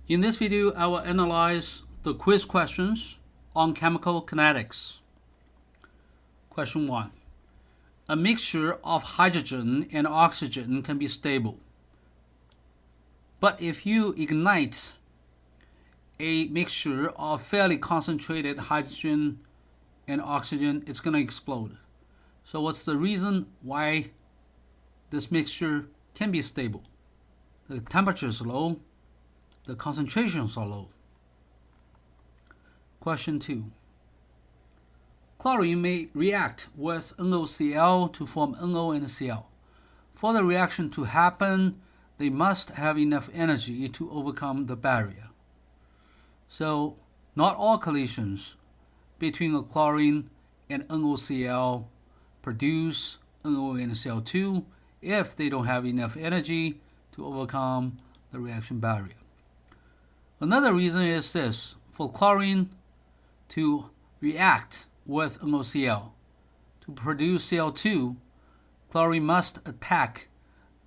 In this video, I will analyze the quiz questions on chemical kinetics. Question 1. A mixture of hydrogen and oxygen can be stable. But if you ignite a mixture of fairly concentrated hydrogen and oxygen, it's going to explode. So what's the reason why this mixture can be stable? The temperature is low, the concentrations are low. Question 2. Chlorine may react with NaCl to form NO and Cl. For the reaction to happen, they must have enough energy to overcome the barrier. So, not all collisions between a chlorine and NaCl produce NO and Cl2 if they don't have enough energy to overcome the reaction barrier. Another reason is this: for chlorine to react with NaCl to produce Cl2, chlorine must attack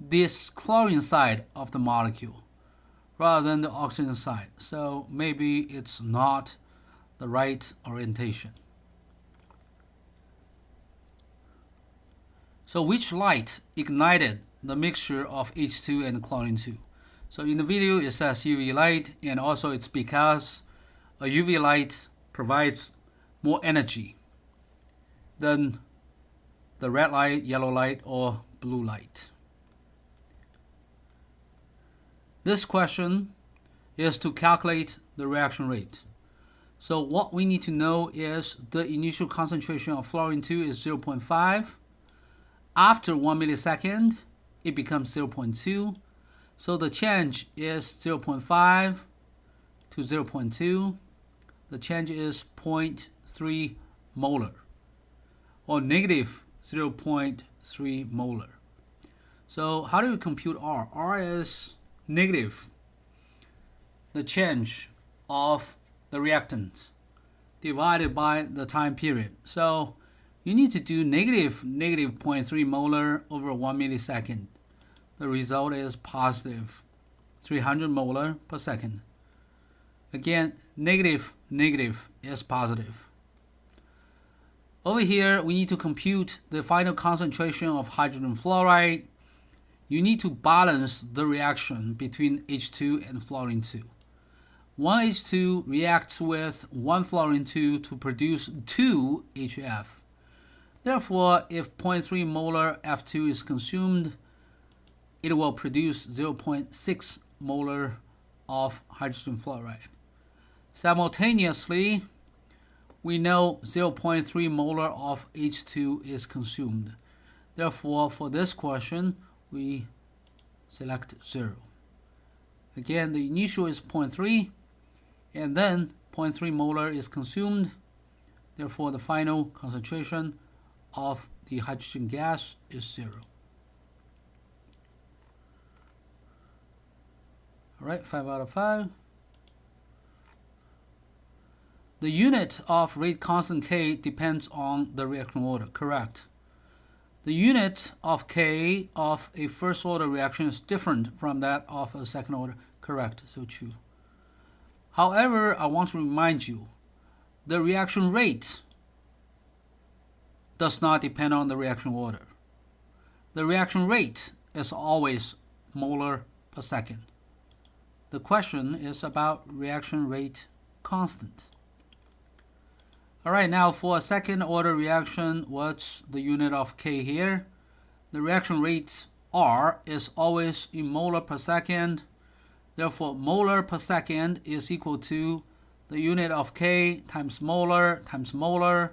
this chlorine side of the molecule rather than the oxygen side. So maybe it's not the right orientation. So which light ignited the mixture of H2 and chlorine 2? So in the video it says UV light, and also it's because a UV light provides more energy than the red light, yellow light, or blue light. This question is to calculate the reaction rate. So what we need to know is the initial concentration of fluorine 2 is 0.5. After 1 millisecond, it becomes 0.2. So the change is 0.5 to 0.2. The change is 0.3 molar, or negative 0.3 molar. So how do we compute R? R is negative the change of the reactant divided by the time period. So you need to do negative 0.3 molar over 1 millisecond. The result is positive 300 molar per second. Again, negative is positive. Over here, we need to compute the final concentration of hydrogen fluoride. You need to balance the reaction between H2 and fluorine 2. One H2 reacts with one fluorine 2 to produce 2 HF. Therefore, if 0.3 molar F2 is consumed, it will produce 0.6 molar of hydrogen fluoride. Simultaneously, we know 0.3 molar of H2 is consumed. Therefore, for this question, we select 0. Again, the initial is 0.3, and then 0.3 molar is consumed. Therefore, the final concentration of the hydrogen gas is 0. All right, 5 out of 5. The unit of rate constant K depends on the reaction order. Correct. The unit of K of a first order reaction is different from that of a second order. Correct. So true. However, I want to remind you, the reaction rate does not depend on the reaction order. The reaction rate is always molar per second. The question is about reaction rate constant. All right, now for a second order reaction, what's the unit of K here? The reaction rate R is always in molar per second. Therefore, molar per second is equal to the unit of K times molar times molar.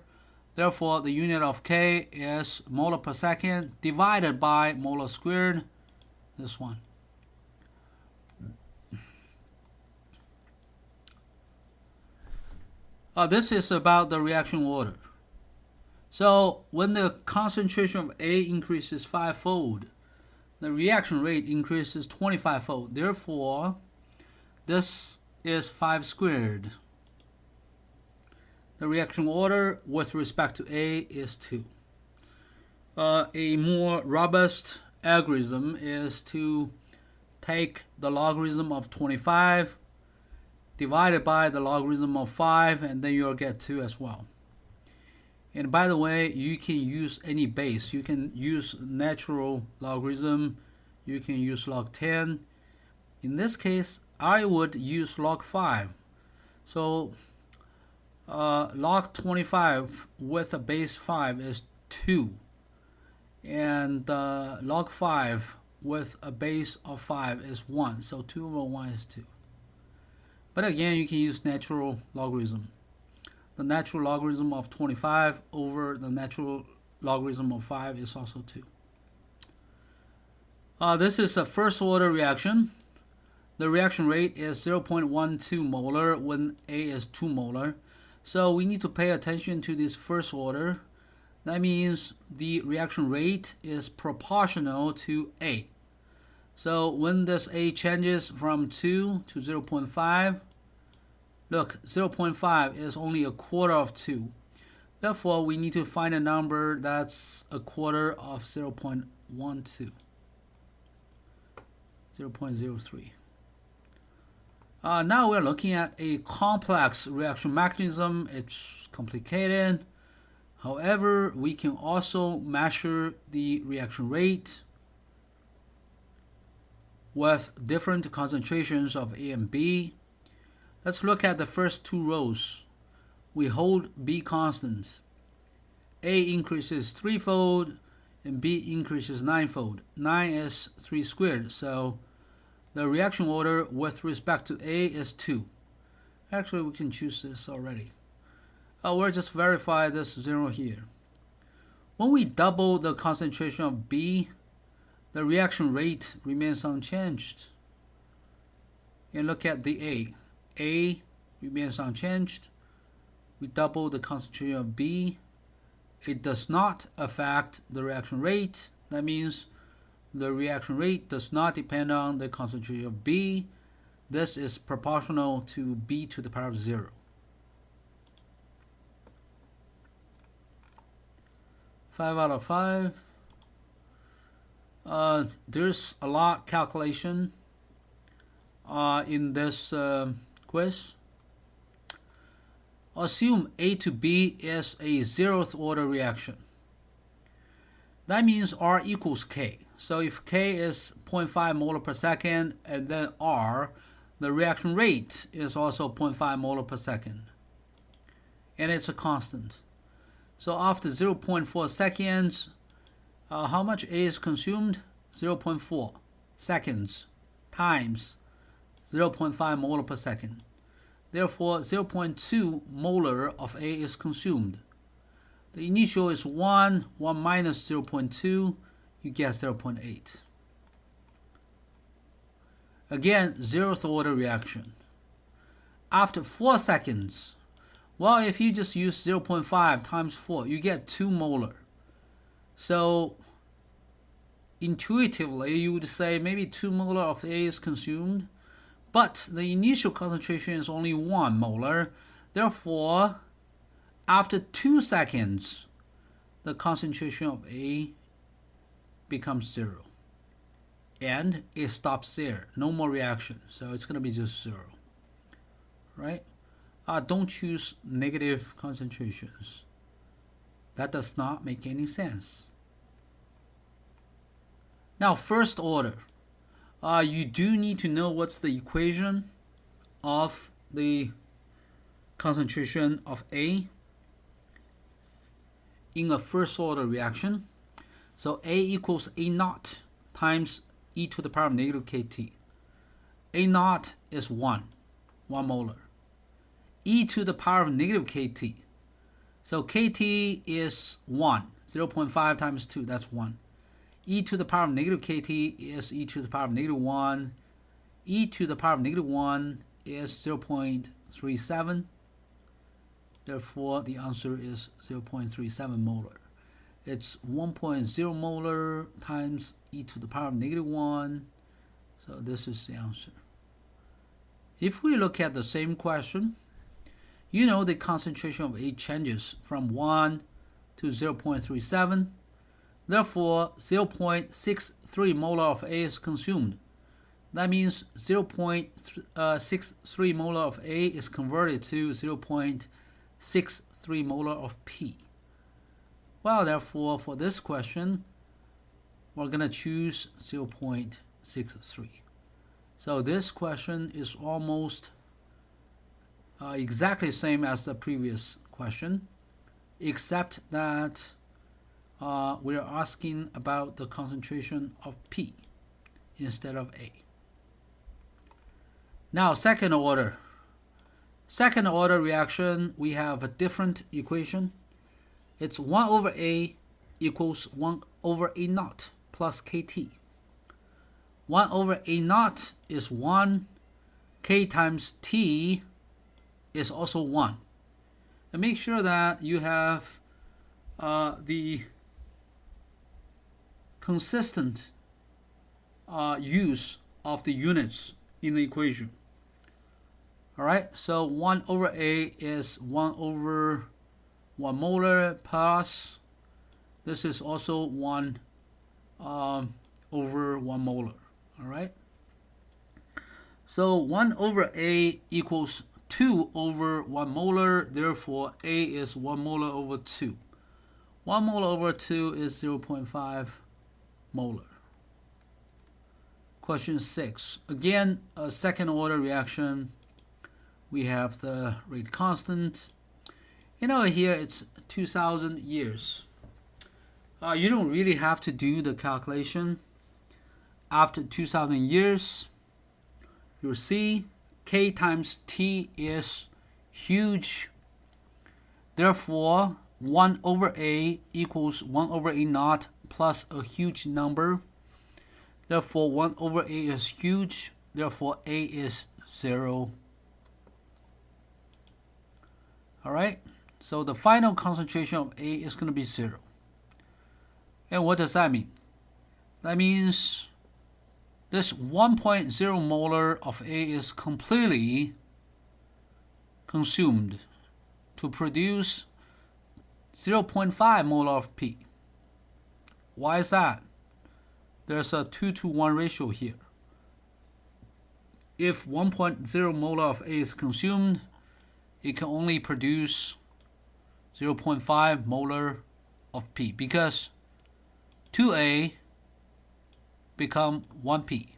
Therefore, the unit of K is molar per second divided by molar squared, this one. This is about the reaction order. So when the concentration of A increases 5-fold, the reaction rate increases 25-fold. Therefore, this is 5 squared. The reaction order with respect to A is 2. A more robust algorithm is to take the logarithm of 25 divided by the logarithm of 5, and then you'll get 2 as well. And by the way, you can use any base. You can use natural logarithm. You can use log 10. In this case, I would use log 5. So log 25 with a base 5 is 2. And log 5 with a base of 5 is 1. So 2 over 1 is 2. But again, you can use natural logarithm. The natural logarithm of 25 over the natural logarithm of 5 is also 2. This is a first order reaction. The reaction rate is 0.12 molar when A is 2 molar. So we need to pay attention to this first order. That means the reaction rate is proportional to A. So when this A changes from 2 to 0.5, look, 0.5 is only a quarter of 2. Therefore, we need to find a number that's a quarter of 0.12, 0.03. Now we're looking at a complex reaction mechanism. It's complicated. However, we can also measure the reaction rate with different concentrations of A and B. Let's look at the first two rows. We hold B constant. A increases 3-fold and B increases 9-fold. 9 is 3 squared, so the reaction order with respect to A is 2. Actually, we can choose this already. We'll just verify this 0 here. When we double the concentration of B, the reaction rate remains unchanged. And look at the A. A remains unchanged. We double the concentration of B. It does not affect the reaction rate. That means the reaction rate does not depend on the concentration of B. This is proportional to B to the power of 0. Five out of 5. There's a lot calculation in this quiz. Assume A to B is a 0th order reaction. That means R equals K. So if K is 0.5 molar per second and then R, the reaction rate is also 0.5 molar per second. And it's a constant. So after 0.4 seconds, how much A is consumed? 0.4 seconds times 0.5 molar per second. Therefore, 0.2 molar of A is consumed. The initial is 1, 1 minus 0.2, you get 0.8. Again, 0th order reaction. After 4 seconds, well, if you just use 0.5 times 4, you get 2 molar. So, intuitively, you would say maybe 2 molar of A is consumed, but the initial concentration is only 1 molar. Therefore, after 2 seconds, the concentration of A becomes 0. And it stops there. No more reaction. So it's going to be just 0. Right? Don't choose negative concentrations. That does not make any sense. Now, first order. You do need to know what's the equation of the concentration of A in a first order reaction. So A equals A naught times e to the power of negative kT. A naught is 1 molar. E to the power of negative kT. So kT is 1. 0.5 times 2, that's 1. E to the power of negative kT is e to the power of negative 1. E to the power of negative 1 is 0.37. Therefore, the answer is 0.37 molar. It's 1.0 molar times e to the power of negative 1. So this is the answer. If we look at the same question, you know the concentration of A changes from 1 to 0.37. Therefore, 0.63 molar of A is consumed. That means 0.63 molar of A is converted to 0.63 molar of P. Well, therefore, for this question, we're going to choose 0.63. So this question is almost exactly the same as the previous question, except that we're asking about the concentration of P instead of A. Now, second order. Second order reaction, we have a different equation. It's 1 over A equals 1 over A naught plus KT. 1 over A naught is 1. K times T is also 1. And make sure that you have the consistent use of the units in the equation. Alright, so 1 over A is 1 over 1 molar plus, this is also 1 over 1 molar. Alright, so 1 over A equals 2 over 1 molar, therefore A is 1 molar over 2. 1 molar over 2 is 0.5 molar. Question 6. Again, a second order reaction. We have the rate constant. Here it's 2,000 years. You don't really have to do the calculation. After 2,000 years, you'll see K times T is huge. Therefore, 1 over A equals 1 over A naught plus a huge number. Therefore, 1 over A is huge. Therefore, A is 0. Alright, so the final concentration of A is going to be 0. And what does that mean? That means this 1.0 molar of A is completely consumed to produce 0.5 molar of P. Why is that? There's a 2-to-1 ratio here. If 1.0 molar of A is consumed, it can only produce 0.5 molar of P because 2A become 1P.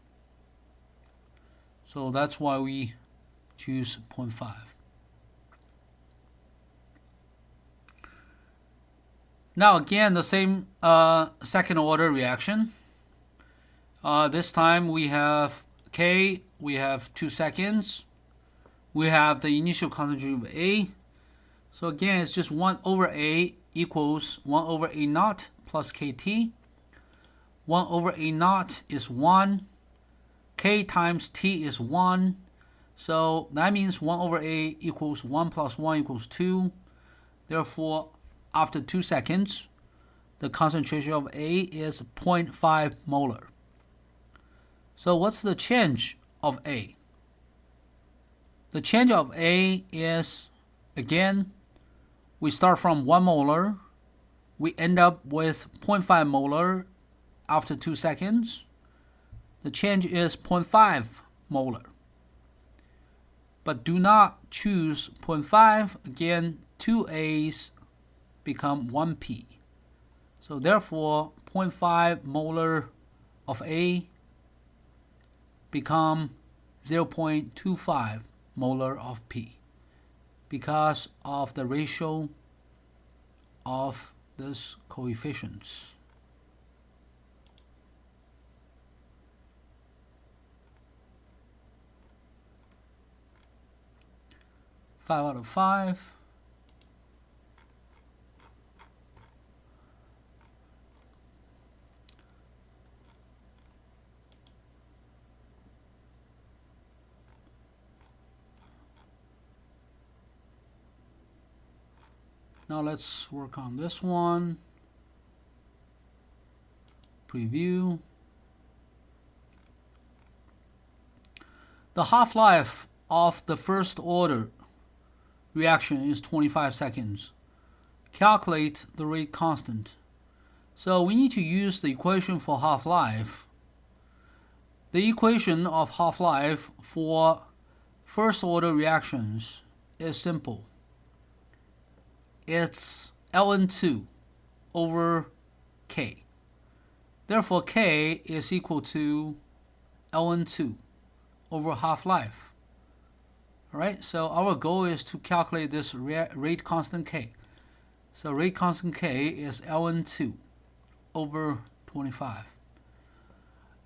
So that's why we choose 0.5. Now again, the same second order reaction. This time we have K, we have 2 seconds. We have the initial concentration of A. So again, it's just 1 over A equals 1 over A naught plus KT. 1 over A naught is 1. K times T is 1. So that means 1 over A equals 1 plus 1 equals 2. Therefore, after 2 seconds, the concentration of A is 0.5 molar. So what's the change of A? The change of A is, again, we start from 1 molar. We end up with 0.5 molar after 2 seconds. The change is 0.5 molar. But do not choose 0.5. Again, 2 A's become 1P. So therefore, 0.5 molar of A become 0.25 molar of P because of the ratio of this coefficients. Five out of 5. Now let's work on this one. Preview. The half-life of the first order reaction is 25 seconds. Calculate the rate constant. So we need to use the equation for half-life. The equation of half-life for first-order reactions is simple. It's ln2 over k. Therefore, k is equal to ln2 over half-life. All right, so our goal is to calculate this rate constant k. So rate constant k is ln2 over 25.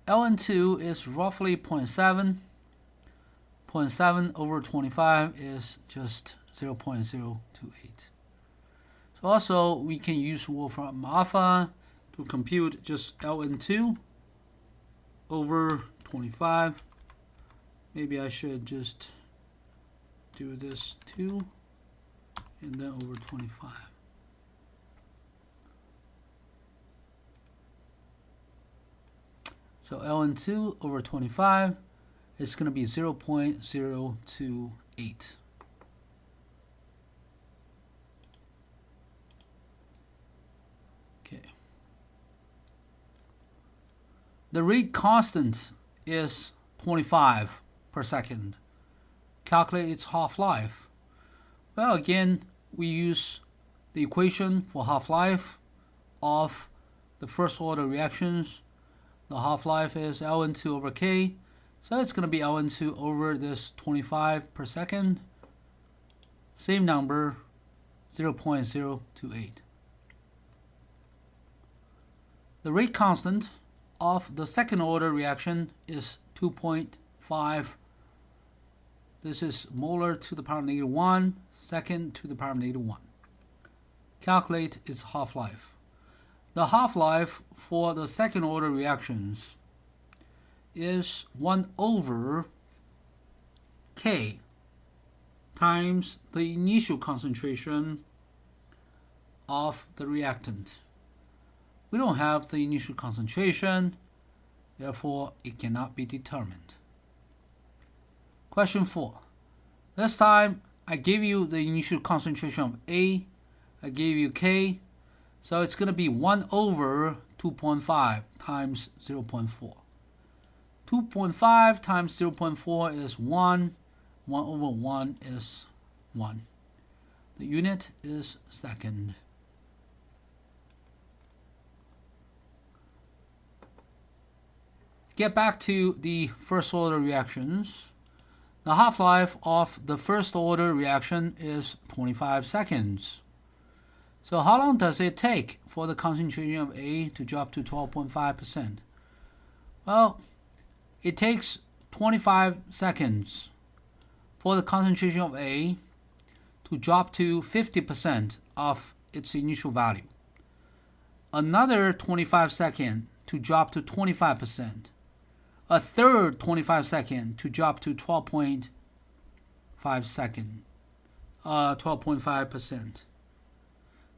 ln2 is roughly 0.7. 0.7 over 25 is just 0.028. So also we can use Wolfram alpha to compute just ln2 over 25. Maybe I should just do this 2 and then over 25. So ln2 over 25 is going to be 0.028. Okay. The rate constant is 25 per second. Calculate its half-life. Well, again, we use the equation for half-life of the first-order reactions. The half-life is ln2 over k, so it's going to be ln2 over this 25 per second. Same number, 0.028. The rate constant of the second-order reaction is 2.5. This is molar to the power negative 1, second to the power negative 1. Calculate its half-life. The half-life for the second-order reactions is 1 over k times the initial concentration of the reactant. We don't have the initial concentration, therefore it cannot be determined. Question 4. This time I gave you the initial concentration of A, I gave you K, so it's going to be 1 over 2.5 times 0.4. 2.5 times 0.4 is 1. 1 over 1 is 1. The unit is second. Get back to the first order reactions. The half-life of the first order reaction is 25 seconds. So how long does it take for the concentration of A to drop to 12.5%? Well, it takes 25 seconds for the concentration of A to drop to 50% of its initial value. Another 25 seconds to drop to 25%. A third 25 seconds to drop to 12.5%.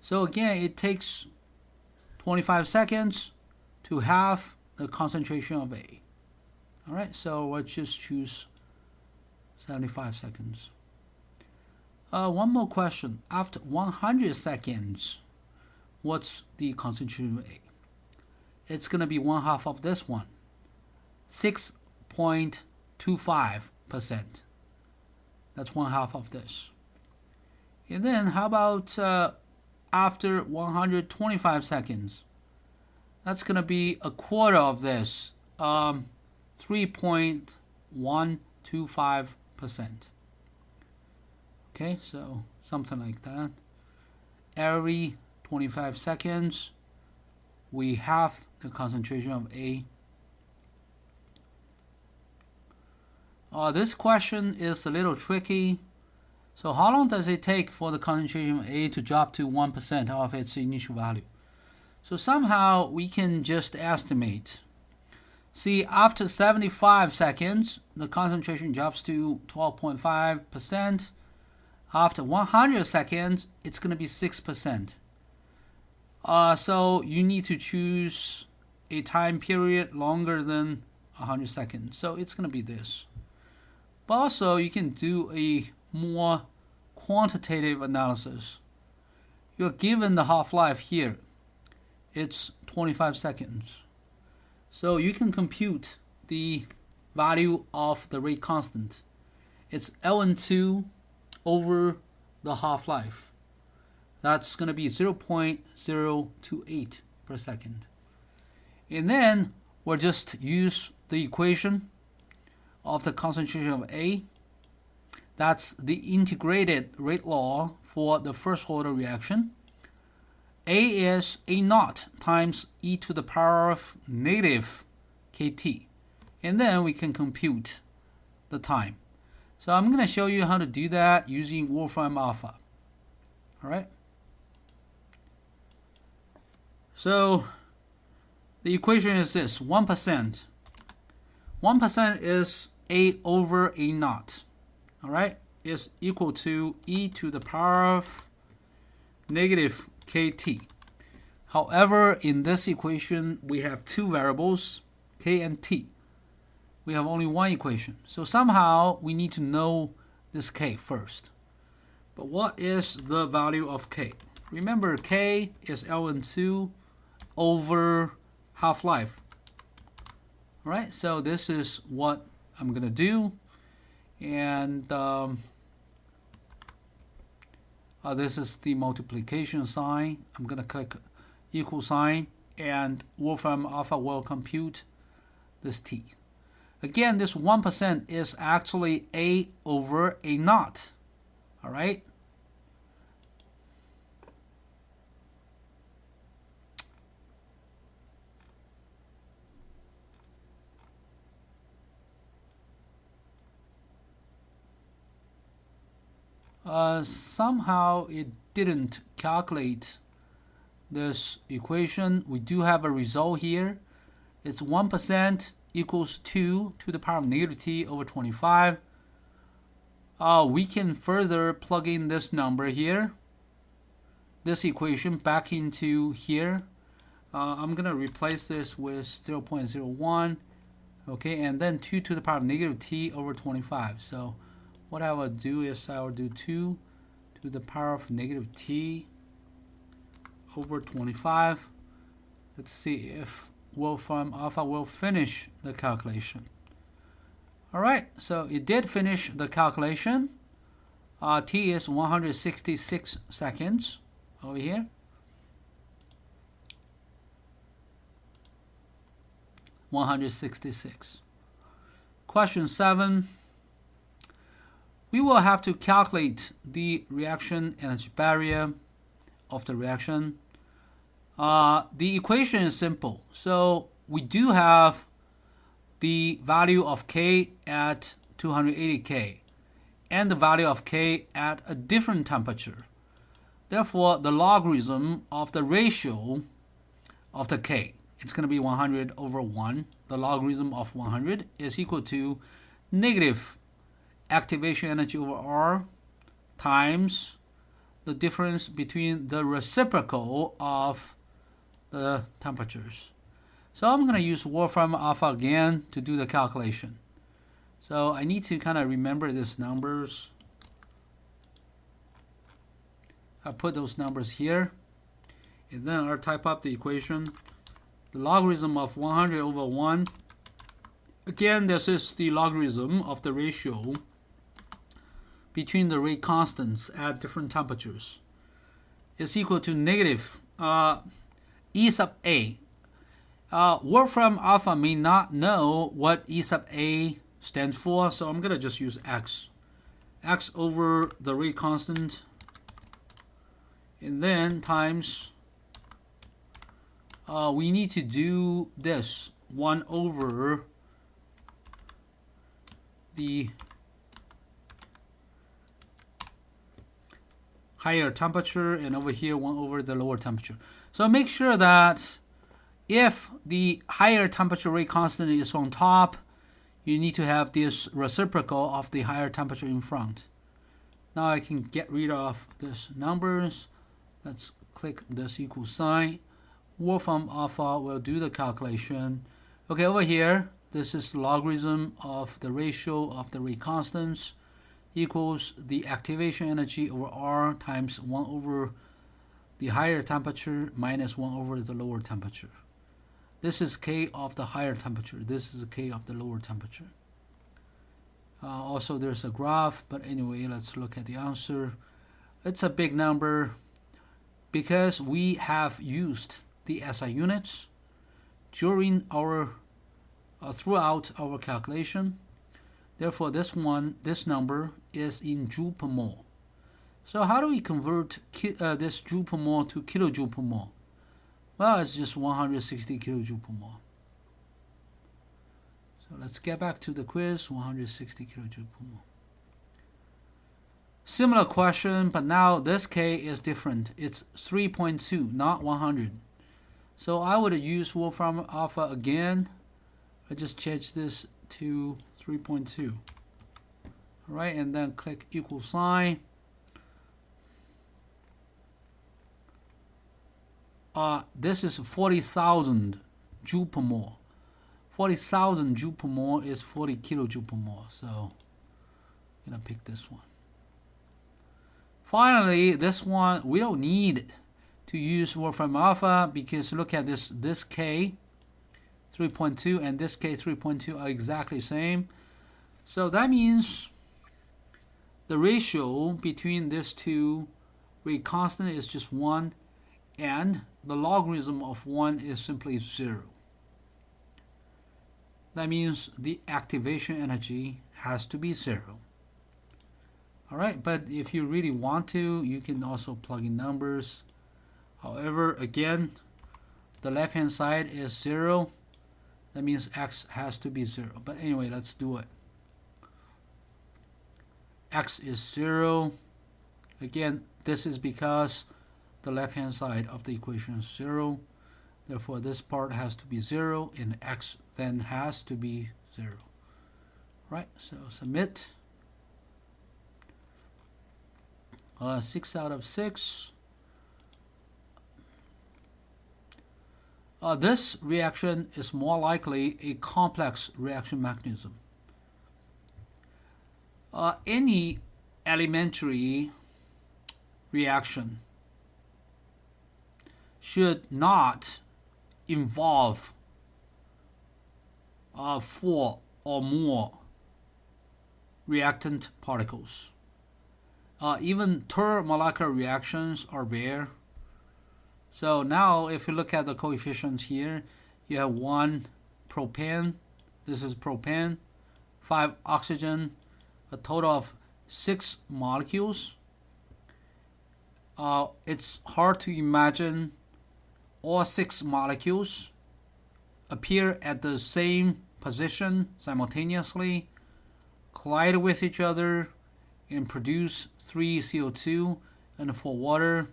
So again, it takes 25 seconds to halve the concentration of A. All right, so let's just choose 75 seconds. One more question. After 100 seconds, what's the concentration of A? It's going to be 1/2 of this one, 6.25%. That's 1/2 of this. And then how about after 125 seconds? That's going to be 1/4 of this, 3.125%. Okay, so something like that. Every 25 seconds, we have the concentration of A. This question is a little tricky. So how long does it take for the concentration of A to drop to 1% of its initial value? So somehow we can just estimate. See, after 75 seconds, the concentration drops to 12.5%. After 100 seconds, it's going to be 6%. So you need to choose a time period longer than 100 seconds. So it's going to be this. But also, you can do a more quantitative analysis. You're given the half-life here. It's 25 seconds. So you can compute the value of the rate constant. It's ln2 over the half-life. That's going to be 0.028 per second. And then we'll just use the equation of the concentration of A. That's the integrated rate law for the first order reaction. A is A naught times e to the power of negative kT. And then we can compute the time. So I'm going to show you how to do that using Wolfram alpha. All right. So the equation is this: 1%. 1% is A over A naught. All right, is equal to e to the power of negative kT. However, in this equation, we have two variables, k and t. We have only one equation. So somehow we need to know this k first. But what is the value of k? Remember, k is ln2 over half-life. All right, so this is what I'm going to do. And this is the multiplication sign. I'm going to click equal sign, and Wolfram alpha will compute this t. Again, this 1% is actually A over A naught. All right? Somehow it didn't calculate this equation. We do have a result here. It's 1% equals 2 to the power of negative t over 25. We can further plug in this number here, this equation back into here. I'm going to replace this with 0.01, okay, and then 2 to the power of negative t over 25. So what I will do is I will do 2 to the power of negative t over 25. Let's see if Wolfram alpha will finish the calculation. All right, so it did finish the calculation. T is 166 seconds over here. Question 7. We will have to calculate the reaction energy barrier of the reaction. The equation is simple. So we do have the value of K at 280 K and the value of K at a different temperature. Therefore, the logarithm of the ratio of the K, it's going to be 100 over 1. The logarithm of 100 is equal to negative activation energy over R times the difference between the reciprocal of the temperatures. So I'm going to use Wolfram alpha again to do the calculation. So I need to kind of remember these numbers. I'll put those numbers here, and then I'll type up the equation. The logarithm of 100 over 1. Again, this is the logarithm of the ratio between the rate constants at different temperatures. Is equal to negative E sub A. Wolfram alpha may not know what E sub A stands for, so I'm going to just use X. X over the rate constant, and then times, we need to do this, 1 over the higher temperature, and over here 1 over the lower temperature. So make sure that if the higher temperature rate constant is on top, you need to have this reciprocal of the higher temperature in front. Now I can get rid of these numbers. Let's click this equal sign. Wolfram alpha will do the calculation. Okay, over here, this is logarithm of the ratio of the rate constants equals the activation energy over R times 1 over the higher temperature minus 1 over the lower temperature. This is K of the higher temperature. This is K of the lower temperature. Also, there's a graph, but anyway, let's look at the answer. It's a big number because we have used the SI units during our throughout our calculation. Therefore, this number is in joule per mole. So how do we convert this joule per mole to kilojoule per mole? Well, it's just 160 kilojoule per mole. So let's get back to the quiz, 160 kilojoule per mole. Similar question, but now this K is different. It's 3.2, not 100. So I would use Wolfram alpha again. I just change this to 3.2. All right, and then click equal sign. This is 40,000 joule per mole. 40,000 joule per mole is 40 kilojoule per mole. So I'm gonna pick this one. Finally, this one we don't need to use Wolfram alpha because look at this K 3.2 and this K 3.2 are exactly the same. So that means the ratio between these two rate constant is just 1 and the logarithm of 1 is simply 0. That means the activation energy has to be 0. Alright, but if you really want to, you can also plug in numbers. However, again, the left hand side is 0. That means x has to be 0. But anyway, let's do it. X is 0. Again, this is because the left hand side of the equation is 0. Therefore, this part has to be 0 and x then has to be 0. Right, so submit. 6 out of 6. This reaction is more likely a complex reaction mechanism. Any elementary reaction should not involve 4 or more reactant particles. Even molecular reactions are rare. So now if you look at the coefficients here, you have 1 propane, this is propane, 5 oxygen, a total of 6 molecules. It's hard to imagine all 6 molecules appear at the same position simultaneously, collide with each other, and produce 3 CO2 and 4 water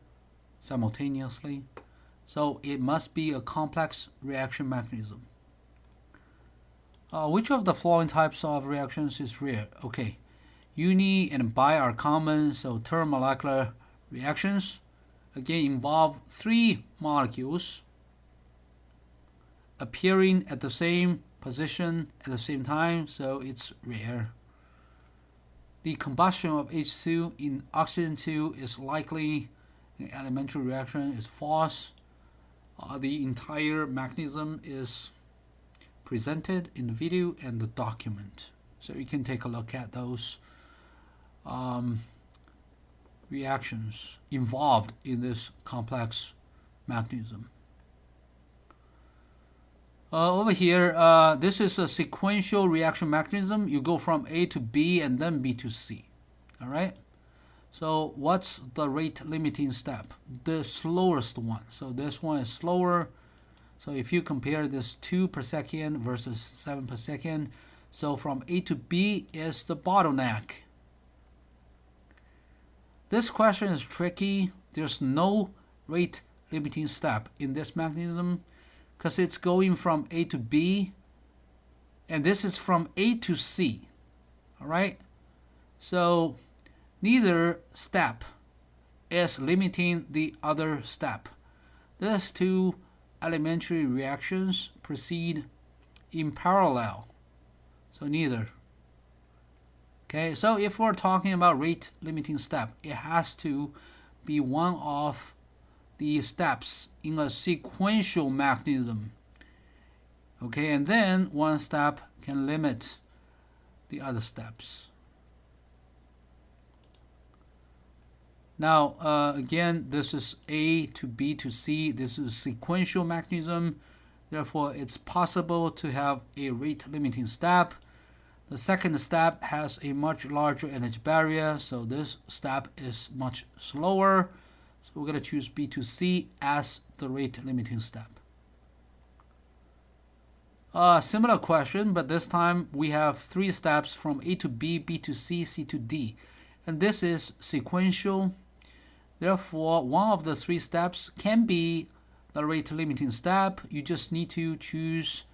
simultaneously. So it must be a complex reaction mechanism. Which of the following types of reactions is rare? Okay, uni and bi are common, so molecular reactions again involve 3 molecules appearing at the same position at the same time, so it's rare. The combustion of H2 in oxygen 2 is likely. The elementary reaction is false. The entire mechanism is presented in the video and the document. So you can take a look at those reactions involved in this complex mechanism. Over here, this is a sequential reaction mechanism. You go from A to B and then B to C. All right? So what's the rate limiting step? The slowest one. So this one is slower. So if you compare this 2 per second versus 7 per second, so from A to B is the bottleneck. This question is tricky. There's no rate limiting step in this mechanism because it's going from A to B, and this is from A to C. All right? So neither step is limiting the other step. These 2 elementary reactions proceed in parallel. So neither. Okay, so if we're talking about rate limiting step, it has to be one of the steps in a sequential mechanism. Okay, and then one step can limit the other steps. Now, again, this is A to B to C. This is a sequential mechanism. Therefore, it's possible to have a rate-limiting step. The second step has a much larger energy barrier, so this step is much slower. So we're going to choose B to C as the rate-limiting step. Similar question, but this time we have 3 steps from A to B, B to C, C to D. And this is sequential. Therefore, one of the 3 steps can be the rate-limiting step. You just need to choose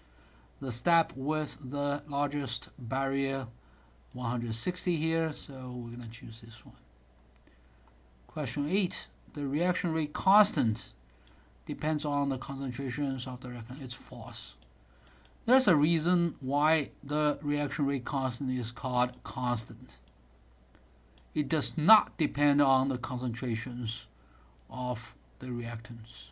the step with the largest barrier, 160 here. So we're going to choose this one. Question 8. The reaction rate constant depends on the concentrations of the reactant. It's false. There's a reason why the reaction rate constant is called constant. It does not depend on the concentrations of the reactants.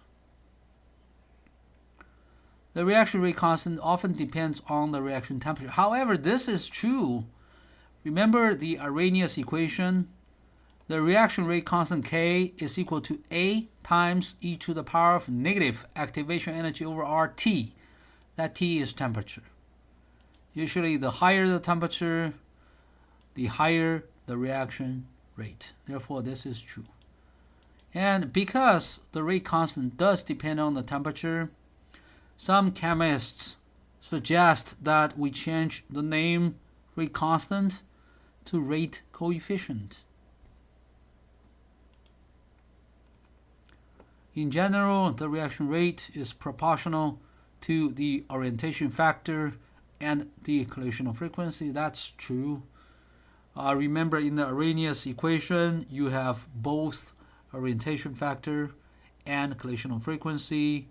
The reaction rate constant often depends on the reaction temperature. However, this is true. Remember the Arrhenius equation? The reaction rate constant K is equal to A times e to the power of negative activation energy over RT. That T is temperature. Usually the higher the temperature, the higher the reaction rate. Therefore, this is true. And because the rate constant does depend on the temperature, some chemists suggest that we change the name rate constant to rate coefficient. In general, the reaction rate is proportional to the orientation factor and the collisional frequency. That's true. Remember, in the Arrhenius equation, you have both orientation factor and collisional frequency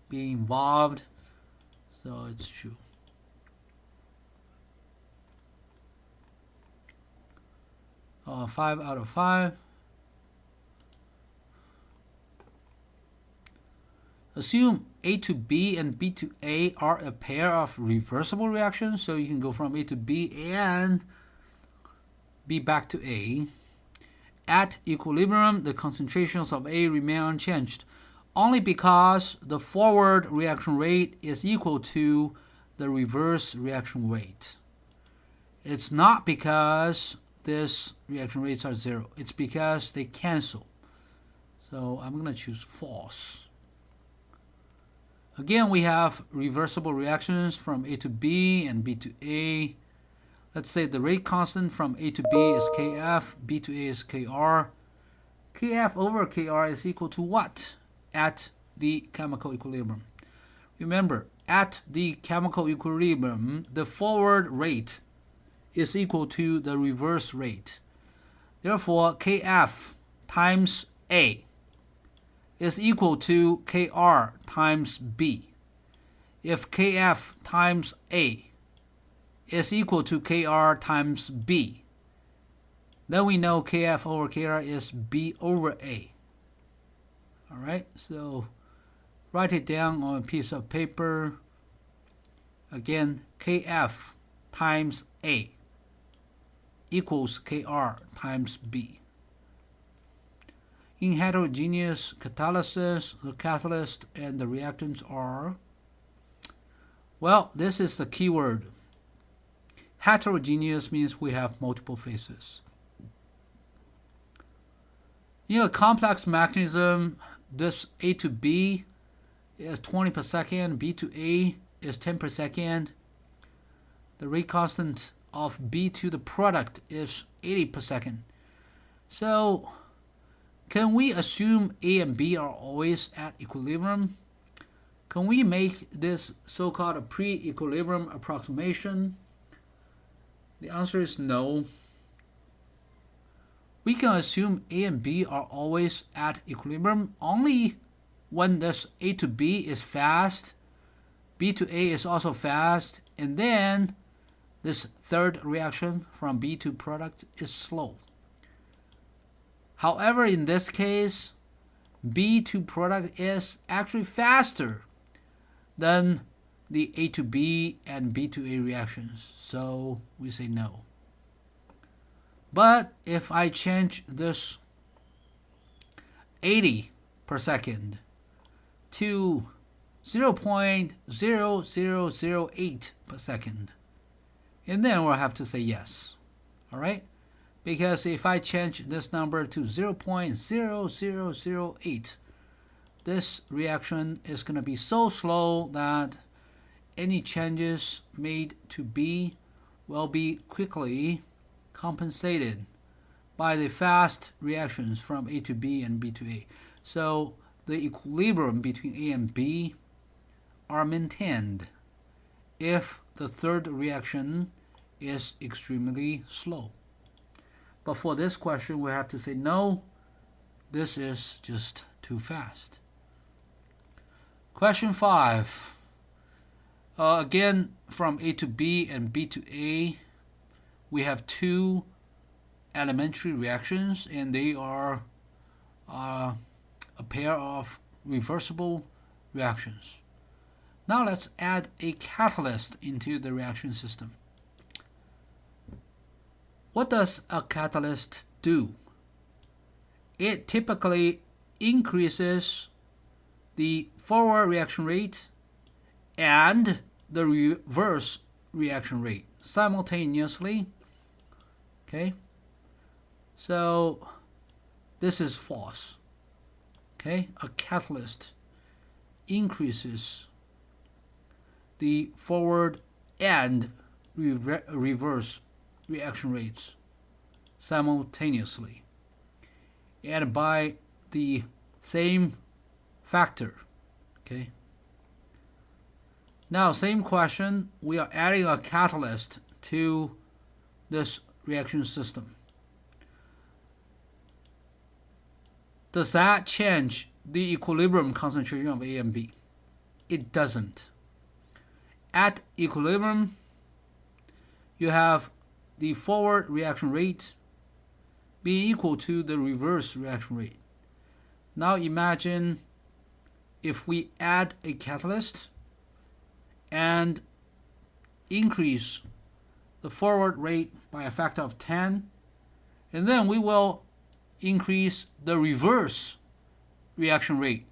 being involved, so it's true. Five out of 5. Assume A to B and B to A are a pair of reversible reactions, so you can go from A to B and B back to A. At equilibrium, the concentrations of A remain unchanged, only because the forward reaction rate is equal to the reverse reaction rate. It's not because these reaction rates are 0. It's because they cancel. So I'm going to choose false. Again, we have reversible reactions from A to B and B to A. Let's say the rate constant from A to B is Kf, B to A is Kr. Kf over Kr is equal to what at the chemical equilibrium? Remember, at the chemical equilibrium, the forward rate is equal to the reverse rate. Therefore, Kf times A is equal to Kr times B. If Kf times A is equal to Kr times B, then we know Kf over Kr is B over A. Alright, so write it down on a piece of paper. Again, Kf times A equals Kr times B. In heterogeneous catalysis, the catalyst and the reactants are, well, this is the key word. Heterogeneous means we have multiple phases. In a complex mechanism, this A to B is 20 per second, B to A is 10 per second. The rate constant of B to the product is 80 per second. So, can we assume A and B are always at equilibrium? Can we make this so-called a pre-equilibrium approximation? The answer is no. We can assume A and B are always at equilibrium only when this A to B is fast, B to A is also fast, and then this third reaction from B to product is slow. However, in this case, B to product is actually faster than the A to B and B to A reactions, so we say no. But if I change this 80 per second to 0.0008 per second, and then we'll have to say yes. All right? Because if I change this number to 0.0008, this reaction is going to be so slow that any changes made to B will be quickly compensated by the fast reactions from A to B and B to A. So the equilibrium between A and B are maintained if the third reaction is extremely slow. But for this question, we have to say no, this is just too fast. Question 5. Again, from A to B and B to A, we have two elementary reactions, and they are a pair of reversible reactions. Now let's add a catalyst into the reaction system. What does a catalyst do? It typically increases the forward reaction rate and the reverse reaction rate simultaneously. Okay, so this is false. Okay, a catalyst increases the forward and reverse reaction rates simultaneously and by the same factor. Okay. Now, same question, we are adding a catalyst to this reaction system. Does that change the equilibrium concentration of A and B? It doesn't. At equilibrium, you have the forward reaction rate be equal to the reverse reaction rate. Now imagine if we add a catalyst and increase the forward rate by a factor of 10, and then we will increase the reverse reaction rate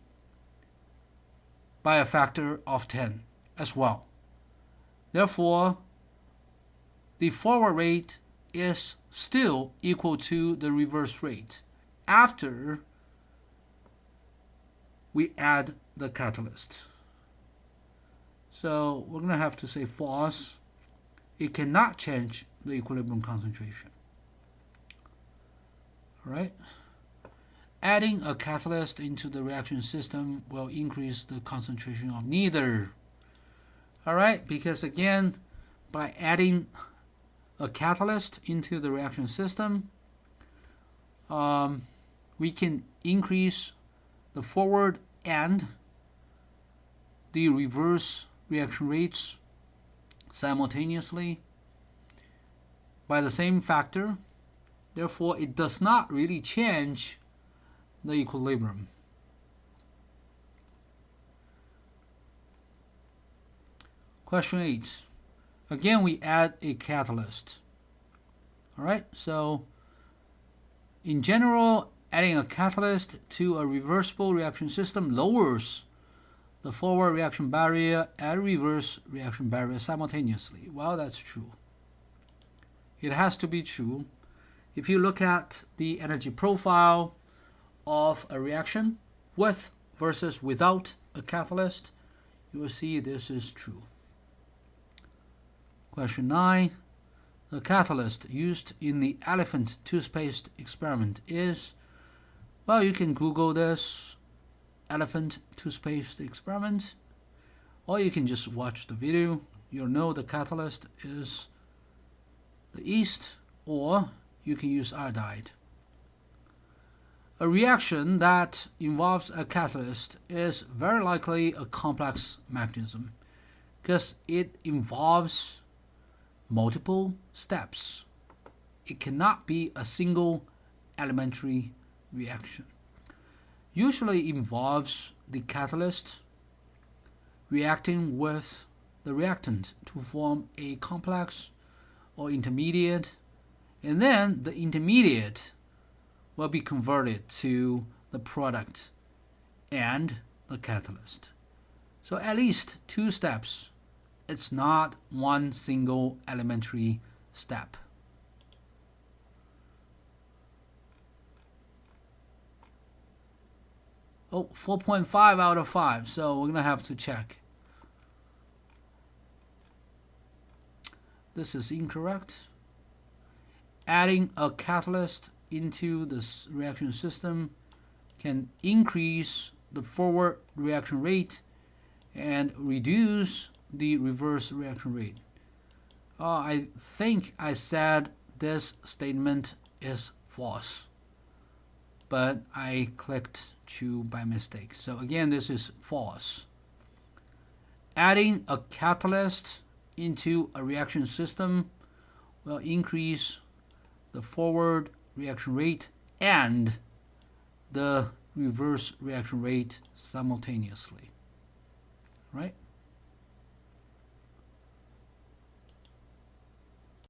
by a factor of 10 as well. Therefore, the forward rate is still equal to the reverse rate after we add the catalyst. So we're going to have to say false. It cannot change the equilibrium concentration. All right? Adding a catalyst into the reaction system will increase the concentration of neither. All right? Because again, by adding a catalyst into the reaction system, we can increase the forward and the reverse reaction rates simultaneously by the same factor. Therefore, it does not really change the equilibrium. Question 8. Again, we add a catalyst. All right, so in general, adding a catalyst to a reversible reaction system lowers the forward reaction barrier and reverse reaction barrier simultaneously. Well, that's true. It has to be true. If you look at the energy profile of a reaction with versus without a catalyst, you will see this is true. Question 9. The catalyst used in the elephant toothpaste experiment is, well, you can Google this, elephant toothpaste experiment, or you can just watch the video. You'll know the catalyst is the yeast, or you can use iodide. A reaction that involves a catalyst is very likely a complex mechanism because it involves multiple steps. It cannot be a single elementary reaction. Usually involves the catalyst reacting with the reactant to form a complex or intermediate, and then the intermediate will be converted to the product and the catalyst. So at least 2 steps. It's not one single elementary step. Oh, 4.5 out of 5, so we're going to have to check. This is incorrect. Adding a catalyst into this reaction system can increase the forward reaction rate and reduce the reverse reaction rate. I think I said this statement is false, but I clicked true by mistake. So again, this is false. Adding a catalyst into a reaction system will increase the forward reaction rate and the reverse reaction rate simultaneously. Right?